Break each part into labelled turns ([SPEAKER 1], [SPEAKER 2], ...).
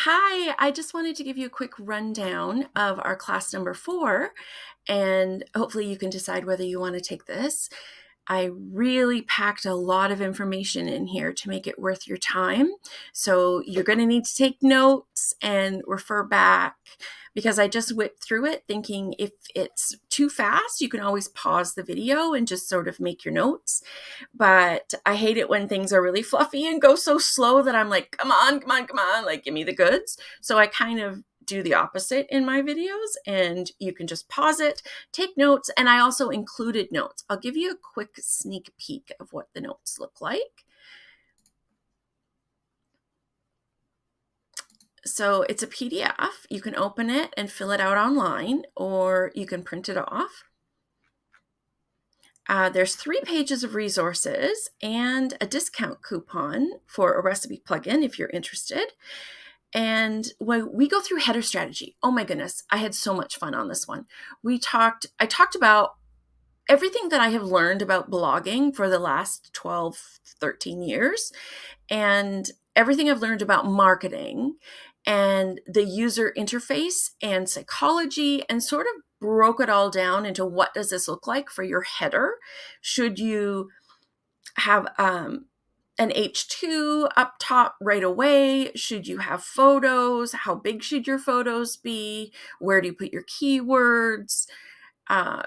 [SPEAKER 1] Hi, I just wanted to give you a quick rundown of our class number 4, and hopefully you can decide whether you want to take this. I really packed a lot of information in here to make it worth your time. So you're going to need to take notes and refer back because I just whipped through it thinking if it's too fast, you can always pause the video and just sort of make your notes. But I hate it when things are really fluffy and go so slow that I'm like, come on, come on, come on, like give me the goods. So I kind of do the opposite in my videos, and you can just pause it, take notes, and I also included notes. I'll give you a quick sneak peek of what the notes look like. So it's a PDF. You can open it and fill it out online, or you can print it off. There's 3 pages of resources and a discount coupon for a recipe plugin if you're interested. And when we go through header strategy, oh my goodness, I had so much fun on this one. I talked about everything that I have learned about blogging for the last 12, 13 years, and everything I've learned about marketing and the user interface and psychology, and sort of broke it all down into what does this look like for your header. Should you have an H2 up top right away? Should you have photos? How big should your photos be? Where do you put your keywords?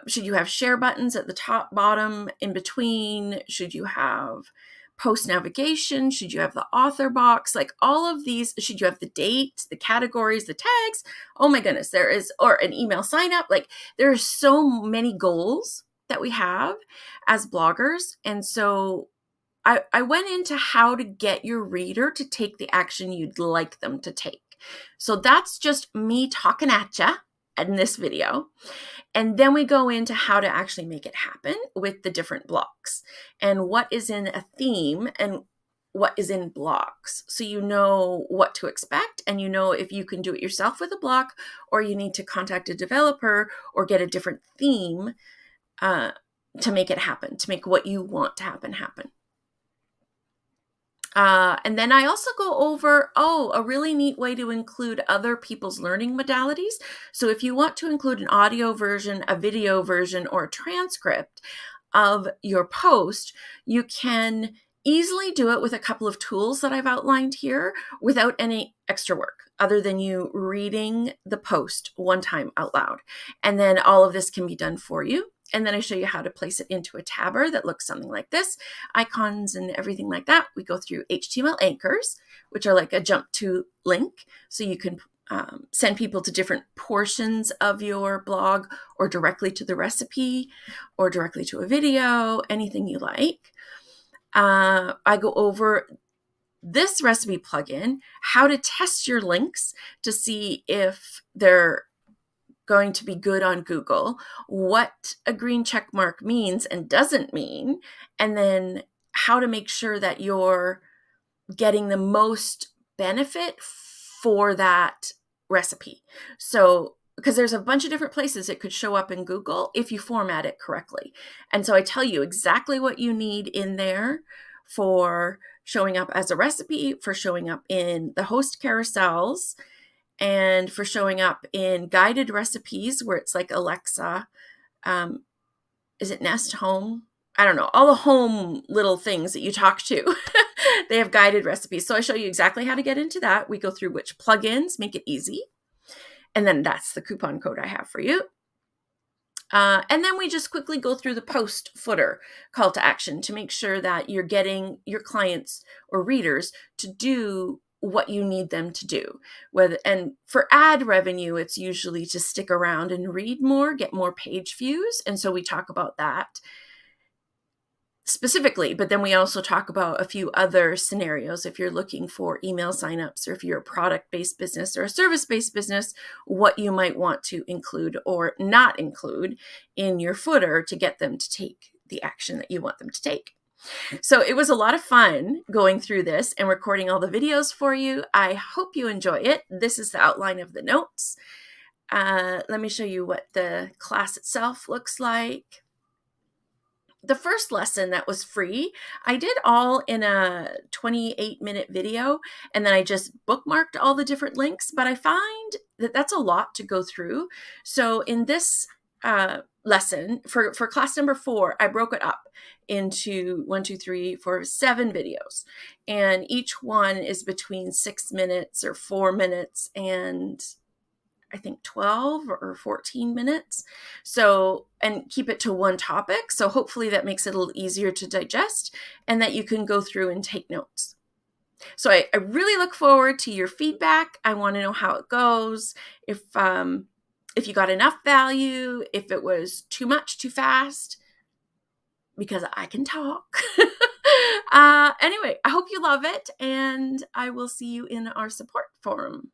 [SPEAKER 1] Should you have share buttons at the top, bottom, in between? Should you have post navigation? Should you have the author box? Like all of these, should you have the date, the categories, the tags? Oh my goodness, or an email sign up. Like there are so many goals that we have as bloggers. And so I went into how to get your reader to take the action you'd like them to take. So that's just me talking at you in this video. And then we go into how to actually make it happen with the different blocks and what is in a theme and what is in blocks. So you know what to expect, and you know if you can do it yourself with a block, or you need to contact a developer or get a different theme to make it happen, to make what you want to happen. And then I also go over, a really neat way to include other people's learning modalities. So if you want to include an audio version, a video version, or a transcript of your post, you can easily do it with a couple of tools that I've outlined here without any extra work other than you reading the post one time out loud. And then all of this can be done for you. And then I show you how to place it into a tabber that looks something like this, icons and everything like that. We go through HTML anchors, which are like a jump to link. So you can send people to different portions of your blog, or directly to the recipe, or directly to a video, anything you like. I go over this recipe plugin, how to test your links to see if they're going to be good on Google, what a green check mark means and doesn't mean, and then how to make sure that you're getting the most benefit for that recipe. So, because there's a bunch of different places it could show up in Google if you format it correctly. And so I tell you exactly what you need in there for showing up as a recipe, for showing up in the host carousels, and for showing up in guided recipes where it's like Alexa, is it Nest Home? I don't know, all the home little things that you talk to. They have guided recipes. So I show you exactly how to get into that. We go through which plugins make it easy. And then that's the coupon code I have for you. And then we just quickly go through the post footer call to action to make sure that you're getting your clients or readers to do what you need them to do. And for ad revenue, it's usually to stick around and read more, get more page views. And so we talk about that specifically, but then we also talk about a few other scenarios. If you're looking for email signups, or if you're a product-based business or a service-based business, what you might want to include or not include in your footer to get them to take the action that you want them to take. So it was a lot of fun going through this and recording all the videos for you. I hope you enjoy it. This is the outline of the notes. Let me show you what the class itself looks like. the first lesson that was free, I did all in a 28-minute video, and then I just bookmarked all the different links, but I find that that's a lot to go through. So in this lesson for class number 4, I broke it up into 7 videos, and each one is between 6 minutes or 4 minutes and I think 12 or 14 minutes. So, and keep it to one topic. So hopefully that makes it a little easier to digest and that you can go through and take notes. So I really look forward to your feedback. I want to know how it goes. If you got enough value, if it was too much, too fast, because I can talk. Anyway, I hope you love it, and I will see you in our support forum.